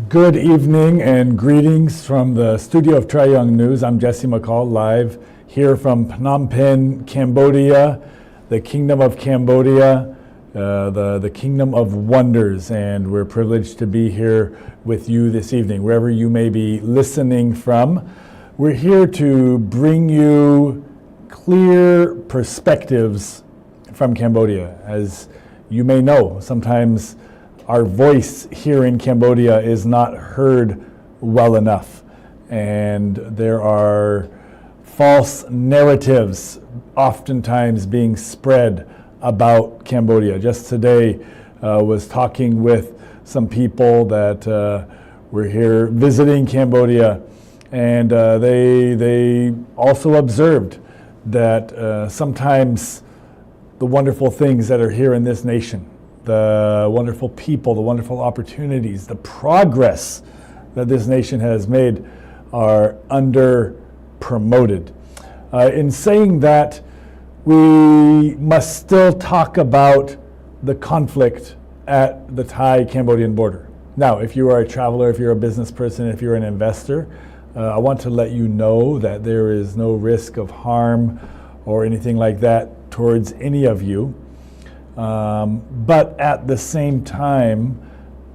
Good evening and greetings from the studio of Trae Young News. I'm Jesse McCall, live here from Phnom Penh, Cambodia, the Kingdom of Cambodia, the Kingdom of Wonders, and we're privileged to be here with you this evening, wherever you may be listening from. We're here to bring you clear perspectives from Cambodia. As you may know, sometimes our voice here in Cambodia is not heard well enough, and there are false narratives oftentimes being spread about Cambodia. Just today was talking with some people that were here visiting Cambodia, and they also observed that sometimes the wonderful things that are here in this nation, the wonderful people, the wonderful opportunities, the progress that this nation has made are under-promoted. In saying that, we must still talk about the conflict at the Thai-Cambodian border. Now, if you are a traveler, if you're a business person, if you're an investor, I want to let you know that there is no risk of harm or anything like that towards any of you. But at the same time,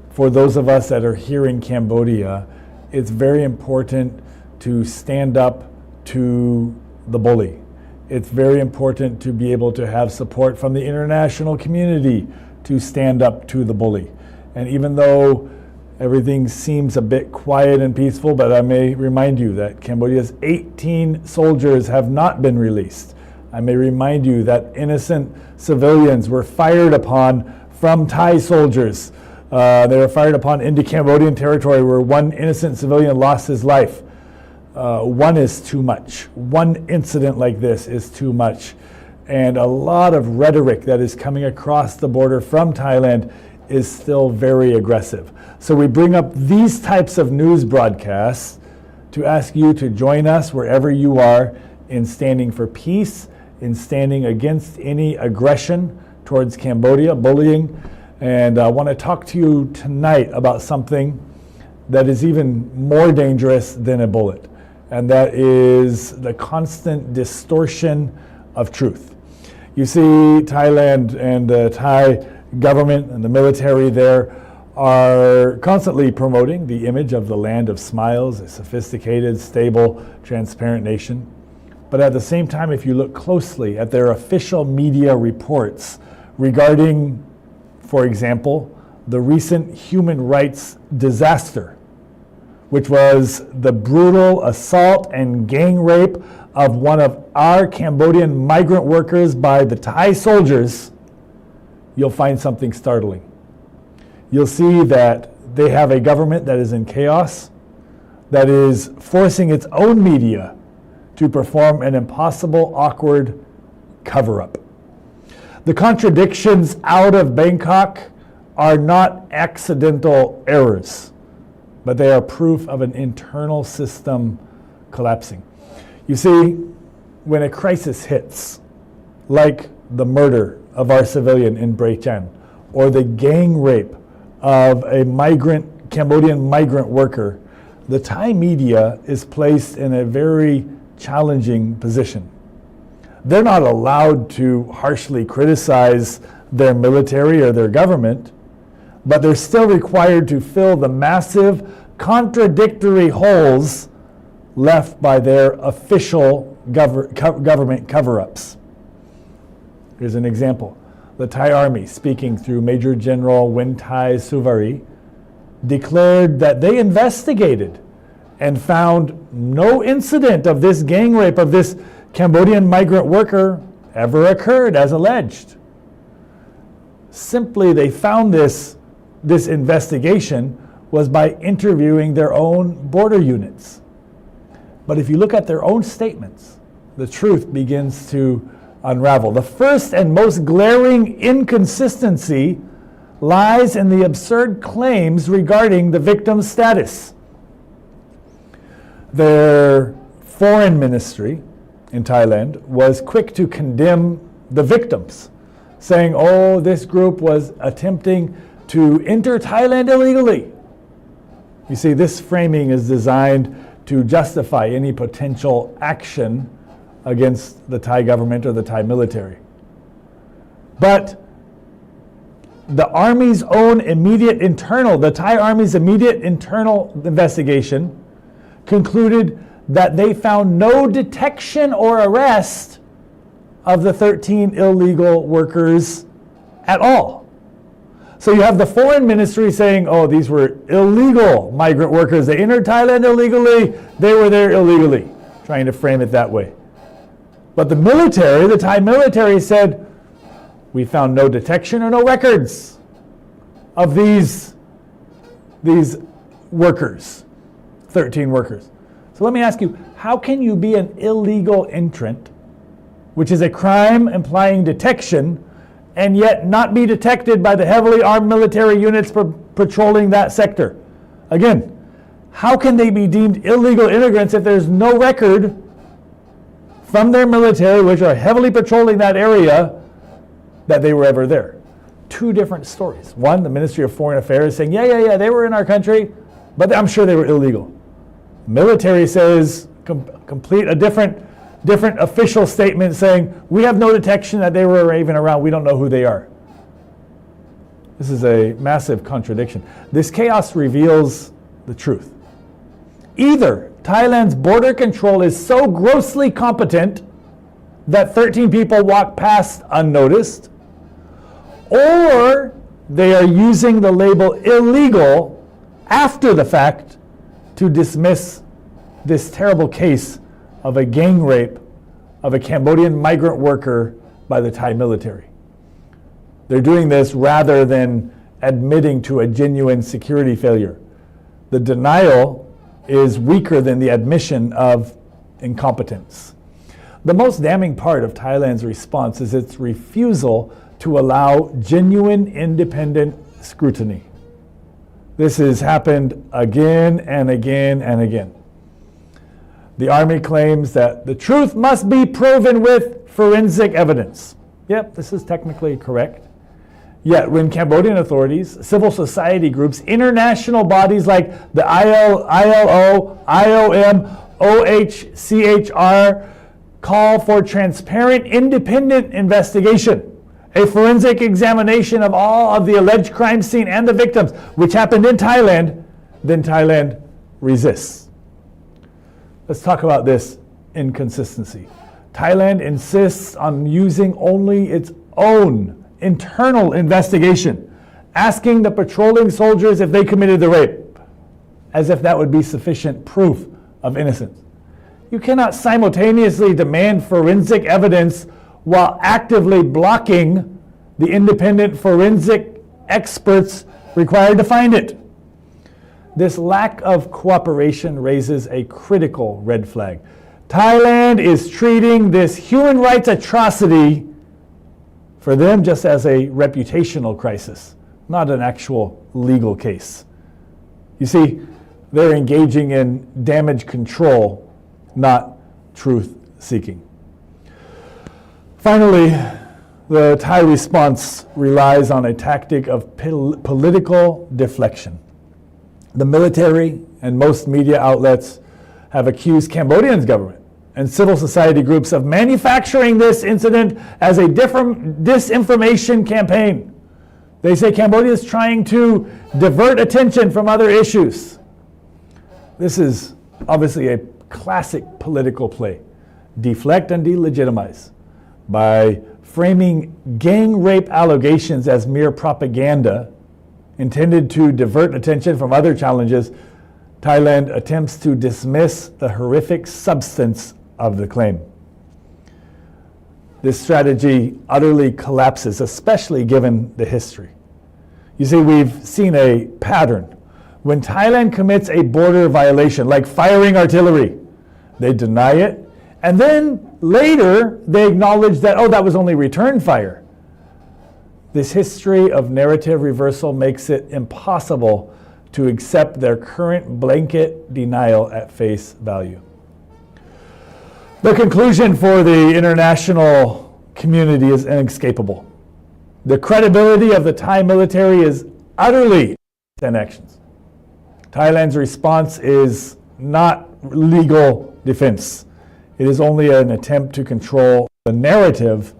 for those of us that are here in Cambodia, it's very important to stand up to the bully. It's very important to be able to have support from the international community to stand up to the bully. And even though everything seems a bit quiet and peaceful, but I may remind you that Cambodia's 18 soldiers have not been released. I may remind you that innocent civilians were fired upon from Thai soldiers. They were fired upon into Cambodian territory where one innocent civilian lost his life. One is too much. One incident like this is too much. And a lot of rhetoric that is coming across the border from Thailand is still very aggressive. So we bring up these types of news broadcasts to ask you to join us wherever you are in standing for peace, in standing against any aggression towards Cambodia, bullying. And I want to talk to you tonight about something that is even more dangerous than a bullet, and that is the constant distortion of truth. You see, Thailand and the Thai government and the military there are constantly promoting the image of the land of smiles, a sophisticated, stable, transparent nation. But at the same time, if you look closely at their official media reports regarding, for example, the recent human rights disaster, which was the brutal assault and gang rape of one of our Cambodian migrant workers by the Thai soldiers, you'll find something startling. You'll see that they have a government that is in chaos, that is forcing its own media to perform an impossible, awkward cover-up. The contradictions out of Bangkok are not accidental errors, but they are proof of an internal system collapsing. You see, when a crisis hits, like the murder of our civilian in Brechan, or the gang rape of a Cambodian migrant worker, the Thai media is placed in a very challenging position. They're not allowed to harshly criticize their military or their government, but they're still required to fill the massive contradictory holes left by their official government cover-ups. Here's an example. The Thai Army, speaking through Major General Wintai Suvari, declared that they investigated and found no incident of this gang rape of this Cambodian migrant worker ever occurred as alleged. Simply, they found this investigation was by interviewing their own border units. But if you look at their own statements, the truth begins to unravel. The first and most glaring inconsistency lies in the absurd claims regarding the victim's status. Their foreign ministry in Thailand was quick to condemn the victims, saying, oh, this group was attempting to enter Thailand illegally. You see, this framing is designed to justify any potential action against the Thai government or the Thai military. But the Army's own the Thai Army's immediate internal investigation concluded that they found no detection or arrest of the 13 illegal workers at all. So you have the foreign ministry saying, oh, these were illegal migrant workers. They entered Thailand illegally. They were there illegally, trying to frame it that way. But the military, the Thai military said, we found no detection or no records of these workers, 13 workers. So let me ask you, how can you be an illegal entrant, which is a crime implying detection, and yet not be detected by the heavily armed military units patrolling that sector? Again, how can they be deemed illegal immigrants if there's no record from their military, which are heavily patrolling that area, that they were ever there? Two different stories. One, the Ministry of Foreign Affairs saying, yeah, they were in our country, but I'm sure they were illegal. Military says, complete a different official statement saying, we have no detection that they were even around, we don't know who they are. This is a massive contradiction. This chaos reveals the truth. Either Thailand's border control is so grossly competent that 13 people walk past unnoticed, or they are using the label illegal after the fact to dismiss this terrible case of a gang rape of a Cambodian migrant worker by the Thai military. They're doing this rather than admitting to a genuine security failure. The denial is weaker than the admission of incompetence. The most damning part of Thailand's response is its refusal to allow genuine independent scrutiny. This has happened again and again and again. The Army claims that the truth must be proven with forensic evidence. Yep, this is technically correct. Yet when Cambodian authorities, civil society groups, international bodies like the ILO, IOM, OHCHR call for transparent, independent investigation, a forensic examination of all of the alleged crime scene and the victims, which happened in Thailand, then Thailand resists. Let's talk about this inconsistency. Thailand insists on using only its own internal investigation, asking the patrolling soldiers if they committed the rape, as if that would be sufficient proof of innocence. You cannot simultaneously demand forensic evidence while actively blocking the independent forensic experts required to find it. This lack of cooperation raises a critical red flag. Thailand is treating this human rights atrocity for them just as a reputational crisis, not an actual legal case. You see, they're engaging in damage control, not truth seeking. Finally, the Thai response relies on a tactic of political deflection. The military and most media outlets have accused Cambodia's government and civil society groups of manufacturing this incident as a disinformation campaign. They say Cambodia is trying to divert attention from other issues. This is obviously a classic political play. Deflect and delegitimize. By framing gang rape allegations as mere propaganda intended to divert attention from other challenges, Thailand attempts to dismiss the horrific substance of the claim. This strategy utterly collapses, especially given the history. You see, we've seen a pattern. When Thailand commits a border violation, like firing artillery, they deny it, and then later they acknowledge that, oh, that was only return fire. This history of narrative reversal makes it impossible to accept their current blanket denial at face value. The conclusion for the international community is inescapable. The credibility of the Thai military is utterly in actions. Thailand's response is not legal defense. It is only an attempt to control the narrative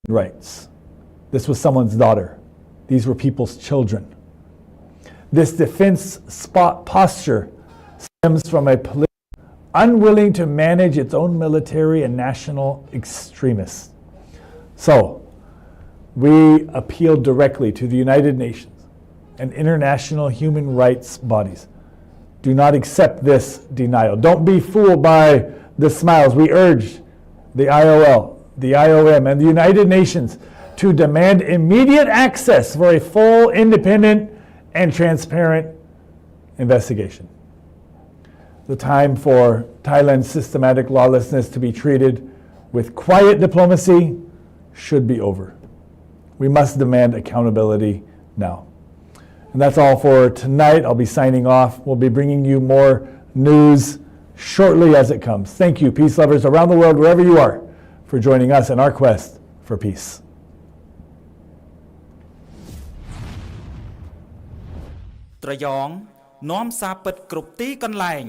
rights. This was someone's daughter. These were people's children. This defense posture stems from a political unwilling to manage its own military and national extremists. So, we appeal directly to the United Nations and international human rights bodies. Do not accept this denial. Don't be fooled by the smiles. We urge the IOL, the IOM, and the United Nations to demand immediate access for a full, independent, and transparent investigation. The time for Thailand's systematic lawlessness to be treated with quiet diplomacy should be over. We must demand accountability now. And that's all for tonight. I'll be signing off. We'll be bringing you more news shortly as it comes. Thank you, peace lovers around the world, wherever you are, for joining us in our quest for peace. ត្រយងនាំសារពិតគ្រប់ទីកន្លែង